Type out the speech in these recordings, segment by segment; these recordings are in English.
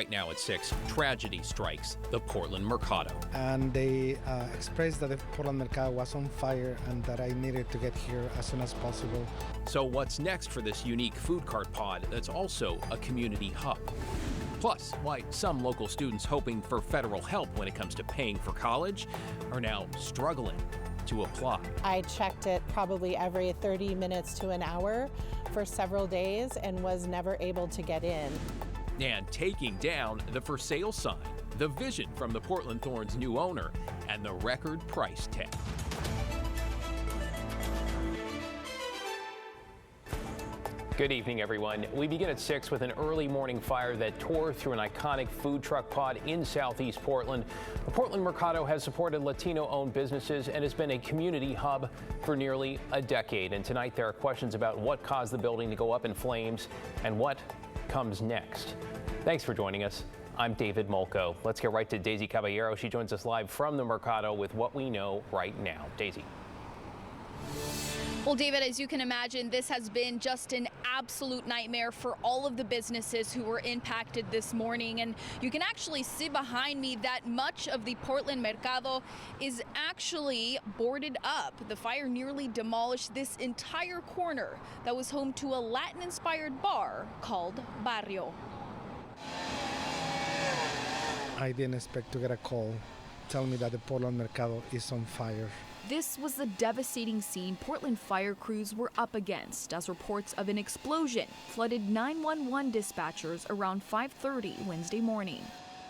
Right now at 6, tragedy strikes the Portland Mercado. And they expressed that the Portland Mercado was on fire and that I needed to get here as soon as possible. So what's next for this unique food cart pod that's also a community hub? Plus, why some local students hoping for federal help when it comes to paying for college are now struggling to apply. I checked it probably every 30 minutes to an hour for several days and was never able to get in. And taking down the for sale sign, the vision from the Portland Thorns' new owner, and the record price tag. Good evening, everyone. We begin at 6 with an early morning fire that tore through an iconic food truck pod in southeast Portland. The Portland Mercado has supported Latino-owned businesses and has been a community hub for nearly a decade. And tonight there are questions about what caused the building to go up in flames and what comes next. Thanks for joining us. I'm David Molko. Let's get right to Daisy Caballero. She joins us live from the Mercado with what we know right now. Daisy. Well, David, as you can imagine, this has been just an absolute nightmare for all of the businesses who were impacted this morning. And you can actually see behind me that much of the Portland Mercado is actually boarded up. The fire nearly demolished this entire corner that was home to a Latin-inspired bar called Barrio. I didn't expect to get a call telling me that the Portland Mercado is on fire. This was the devastating scene Portland fire crews were up against as reports of an explosion flooded 911 dispatchers around 5:30 Wednesday morning.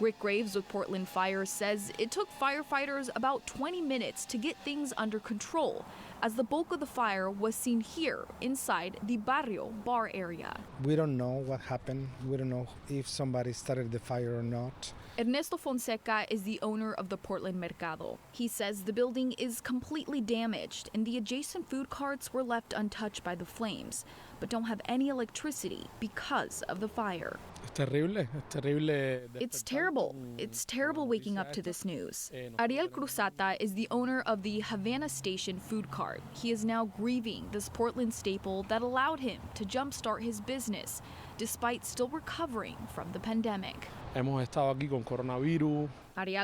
Rick Graves with Portland Fire says it took firefighters about 20 minutes to get things under control, as the bulk of the fire was seen here inside the Barrio bar area. We don't know what happened. We don't know if somebody started the fire or not. Ernesto Fonseca is the owner of the Portland Mercado. He says the building is completely damaged and the adjacent food carts were left untouched by the flames, but don't have any electricity because of the fire. It's terrible. It's terrible waking up to this news. Ariel Cruzata is the owner of the Havana Station food cart. He is now grieving this Portland staple that allowed him to jumpstart his business, despite still recovering from the pandemic. Ariel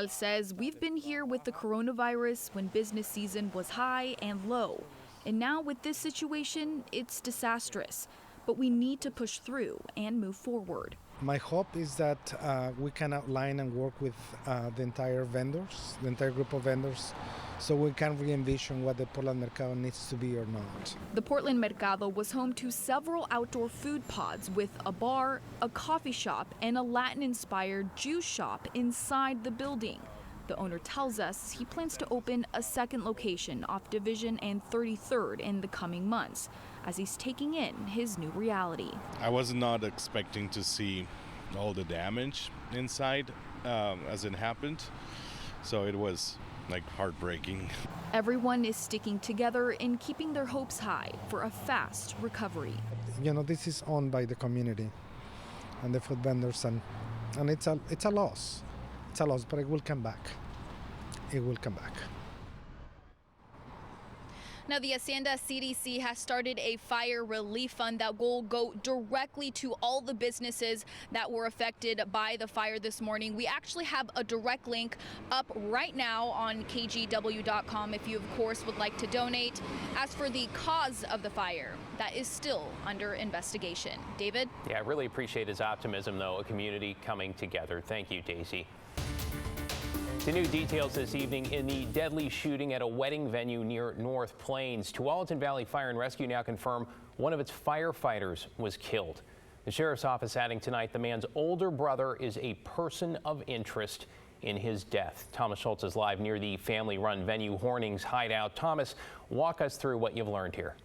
says we've been here with the coronavirus when business season was high and low. And now with this situation, it's disastrous. But we need to push through and move forward. My hope is that we can outline and work with the entire group of vendors, so we can re-envision what the Portland Mercado needs to be or not. The Portland Mercado was home to several outdoor food pods with a bar, a coffee shop, and a Latin-inspired juice shop inside the building. The owner tells us he plans to open a second location off Division and 33rd in the coming months, as he's taking in his new reality. I was not expecting to see all the damage inside as it happened, so it was heartbreaking. Everyone is sticking together and keeping their hopes high for a fast recovery. You know, this is owned by the community and the food vendors, and it's a loss. It's a loss, but it will come back. It will come back. Now, the Hacienda CDC has started a fire relief fund that will go directly to all the businesses that were affected by the fire this morning. We actually have a direct link up right now on KGW.com if you, of course, would like to donate. As for the cause of the fire, that is still under investigation. David? Yeah, I really appreciate his optimism, though, a community coming together. Thank you, Daisy. The new details this evening in the deadly shooting at a wedding venue near North Plains. Tualatin Valley Fire and Rescue now confirm one of its firefighters was killed. The sheriff's office adding tonight the man's older brother is a person of interest in his death. Thomas Schultz is live near the family-run venue Horning's hideout. Thomas, walk us through what you've learned here.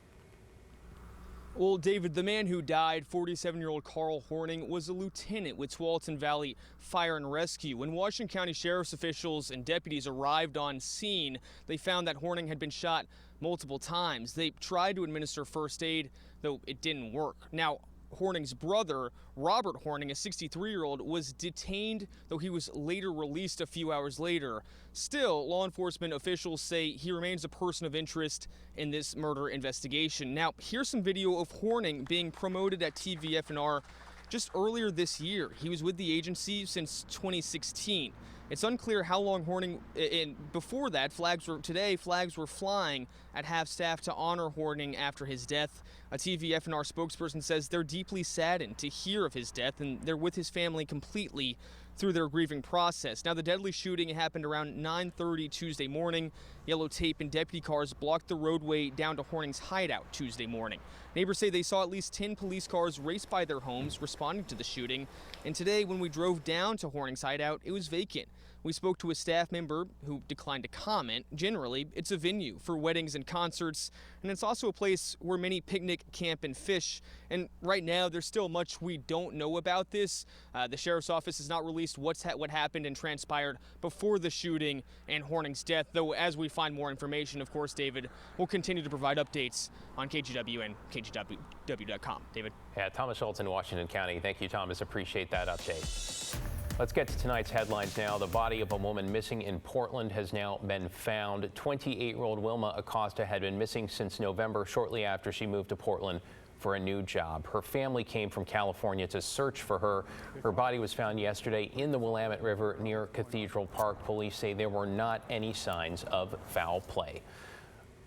Well, David, the man who died, 47-year-old Carl Horning, was a lieutenant with Tualatin Valley Fire and Rescue. When Washington County Sheriff's officials and deputies arrived on scene, they found that Horning had been shot multiple times. They tried to administer first aid, though it didn't work. Now, Horning's brother, Robert Horning, a 63-year-old, was detained, though he was later released a few hours later. Still, law enforcement officials say he remains a person of interest in this murder investigation. Now, here's some video of Horning being promoted at TVFNR just earlier this year. He was with the agency since 2016. It's unclear how long Horning, and before that, flags were flying at half-staff to honor Horning after his death. A TVFNR spokesperson says they're deeply saddened to hear of his death, and they're with his family completely through their grieving process. Now, the deadly shooting happened around 9:30 Tuesday morning. Yellow tape and deputy cars blocked the roadway down to Horning's hideout Tuesday morning. Neighbors say they saw at least 10 police cars race by their homes responding to the shooting. And today, when we drove down to Horning's hideout, it was vacant. We spoke to a staff member who declined to comment. Generally, it's a venue for weddings and concerts, and it's also a place where many picnic, camp, and fish. And right now, there's still much we don't know about this. The sheriff's office has not released what happened and transpired before the shooting and Horning's death, though as we find more information, of course, David, we'll continue to provide updates on KGW and KGW.com. David? Yeah, Thomas Schultz in Washington County. Thank you, Thomas. Appreciate that update. Let's get to tonight's headlines now. The body of a woman missing in Portland has now been found. 28-year-old Wilma Acosta had been missing since November, shortly after she moved to Portland for a new job. Her family came from California to search for her. Her body was found yesterday in the Willamette River near Cathedral Park. Police say there were not any signs of foul play.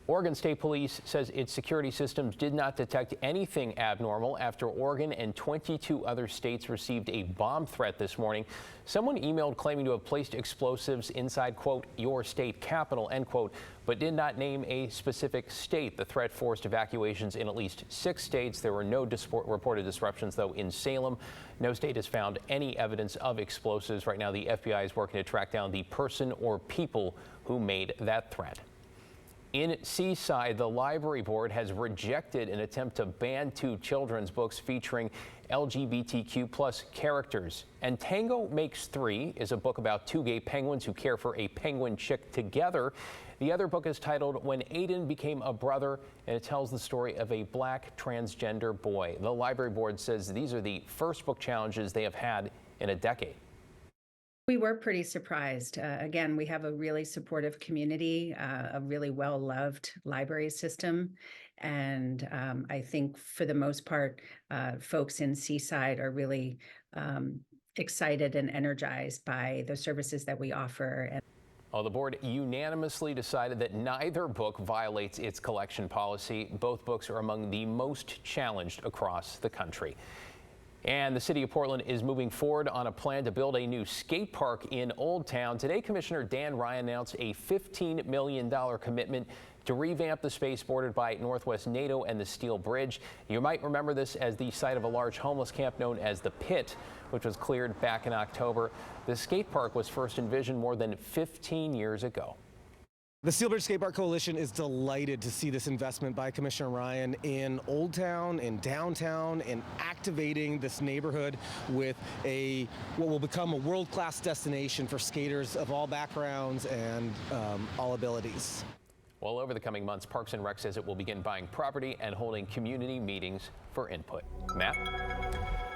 Oregon State Police says its security systems did not detect anything abnormal after Oregon and 22 other states received a bomb threat this morning. Someone emailed claiming to have placed explosives inside, quote, your state capital, end quote, but did not name a specific state. The threat forced evacuations in at least 6 states. There were no reported disruptions, though, in Salem. No state has found any evidence of explosives. Right now, the FBI is working to track down the person or people who made that threat. In Seaside, the library board has rejected an attempt to ban 2 children's books featuring LGBTQ plus characters. And Tango Makes 3 is a book about 2 gay penguins who care for a penguin chick together. The other book is titled When Aiden Became a Brother, and it tells the story of a black transgender boy. The library board says these are the first book challenges they have had in a decade. We were pretty surprised. Again, we have a really supportive community, a really well-loved library system. And I think for the most part, folks in Seaside are really excited and energized by the services that we offer. Well, the board unanimously decided that neither book violates its collection policy. Both books are among the most challenged across the country. And the city of Portland is moving forward on a plan to build a new skate park in Oldtown. Today, Commissioner Dan Ryan announced a $15 million commitment to revamp the space bordered by Northwest NATO and the Steel Bridge. You might remember this as the site of a large homeless camp known as the Pit, which was cleared back in October. The skate park was first envisioned more than 15 years ago. The Steel Bridge Skate Park Coalition is delighted to see this investment by Commissioner Ryan in Oldtown, in downtown, in activating this neighborhood with what will become a world-class destination for skaters of all backgrounds and all abilities. Well, over the coming months, Parks and Rec says it will begin buying property and holding community meetings for input. Matt?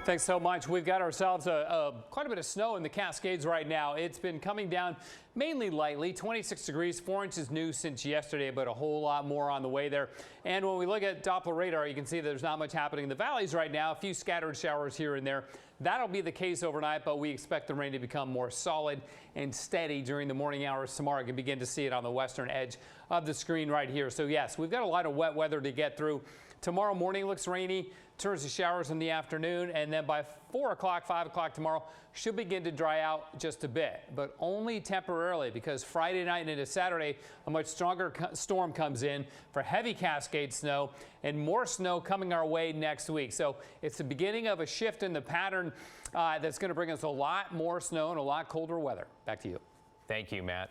Thanks so much. We've got ourselves quite a bit of snow in the Cascades right now. It's been coming down mainly lightly, 26 degrees, 4 inches new since yesterday, but a whole lot more on the way there. And when we look at Doppler radar, you can see there's not much happening in the valleys right now, a few scattered showers here and there. That'll be the case overnight, but we expect the rain to become more solid and steady during the morning hours tomorrow. You can begin to see it on the western edge of the screen right here. So yes, we've got a lot of wet weather to get through. Tomorrow morning looks rainy, turns to showers in the afternoon, and then by 4 o'clock, 5 o'clock tomorrow, should begin to dry out just a bit, but only temporarily, because Friday night and into Saturday, a much stronger storm comes in for heavy Cascade snow and more snow coming our way next week. So it's the beginning of a shift in the pattern that's going to bring us a lot more snow and a lot colder weather. Back to you. Thank you, Matt.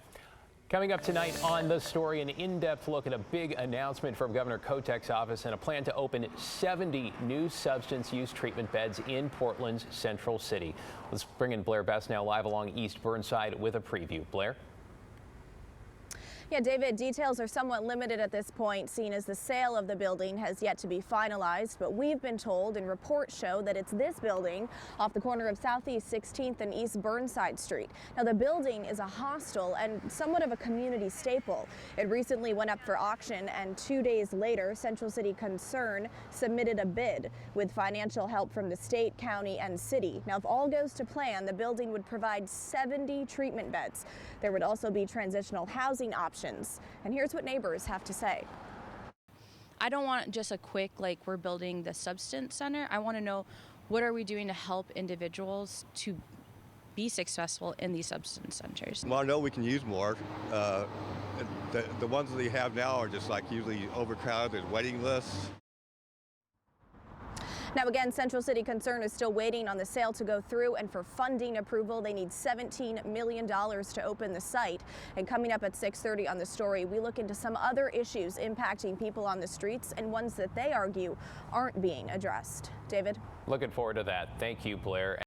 Coming up tonight on The Story, an in-depth look at a big announcement from Governor Kotek's office and a plan to open 70 new substance use treatment beds in Portland's Central City. Let's bring in Blair Best now live along East Burnside with a preview. Blair? Yeah, David, details are somewhat limited at this point, seeing as the sale of the building has yet to be finalized. But we've been told and reports show that it's this building off the corner of Southeast 16th and East Burnside Street. Now, the building is a hostel and somewhat of a community staple. It recently went up for auction, and 2 days later, Central City Concern submitted a bid with financial help from the state, county, and city. Now, if all goes to plan, the building would provide 70 treatment beds. There would also be transitional housing options. And here's what neighbors have to say. I don't want just a quick, like, we're building the substance center. I want to know, what are we doing to help individuals to be successful in these substance centers? Well, I know we can use more. The ones that we have now are just like usually overcrowded waiting lists. Now, again, Central City Concern is still waiting on the sale to go through, and for funding approval, they need $17 million to open the site. And coming up at 6:30 on the story, we look into some other issues impacting people on the streets and ones that they argue aren't being addressed. David? Looking forward to that. Thank you, Blair.